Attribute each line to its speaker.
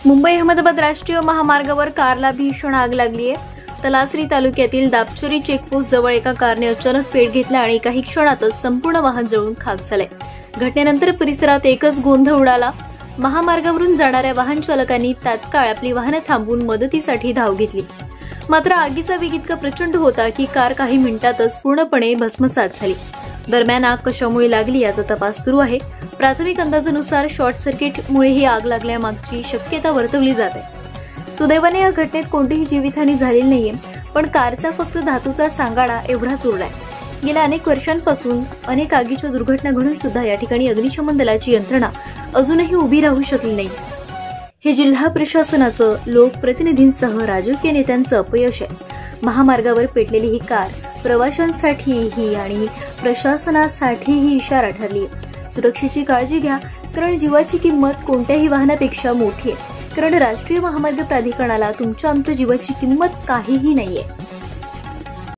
Speaker 1: मुंबई अहमदाबाद राष्ट्रीय महामार्गावर कारला भीषण आग लागली आहे। तलासरी तालुक्यातील दापचरी चेकपोस्ट जवळ एका कारने अचानक पेट घेतला आणि काही क्षणातच संपूर्ण वाहन जळून खाक झाले। घटनेनंतर परिसरात एकच गोंधळ उडाला। महामार्गावरून जाणाऱ्या वाहन चालकांनी तात्काळ आपली वाहने थांबवून मदतीसाठी धाव घेतली। मात्र आगीचा वेग इतका प्रचंड होता की कार काही मिनिटातच पूर्णपणे भस्मसात झाली। दरम्यान आग कशामुळे लागली याचा तपास सुरू आहे। प्राथमिक अंदाजानुसार शॉर्ट सर्किटमुळे ही आग लागल्यामागची शक्यता वर्तवली जात आहे। सुदैवाने या घटनेत कोणतीही जीवितहानी झालेली नाहीये, पण कारचा फक्त धातूचा सांगाडा एवढाच उरलाय। गेल्या अनेक वर्षांपासून अनेक आगीच्या दुर्घटना घडून सुद्धा या ठिकाणी अग्निशमन दलाची यंत्रणा अजूनही उभी राहू शकली नाही। हे जिल्हा प्रशासनाचं, लोकप्रतिनिधींसह राजकीय नेत्यांचं अपयश आहे। महामार्गावर पेटलेली ही कार प्रवाशांसाठीही आणि प्रशासनासाठीही इशारा ठरली आहे। सुरक्षेची काळजी घ्या, कारण जीवाची किंमत कोणत्याही वाहनापेक्षा मोठी आहे। कारण राष्ट्रीय महामार्ग प्राधिकरणाला तुमच्या आमच्या जीवाची किंमत काहीही नाहीये।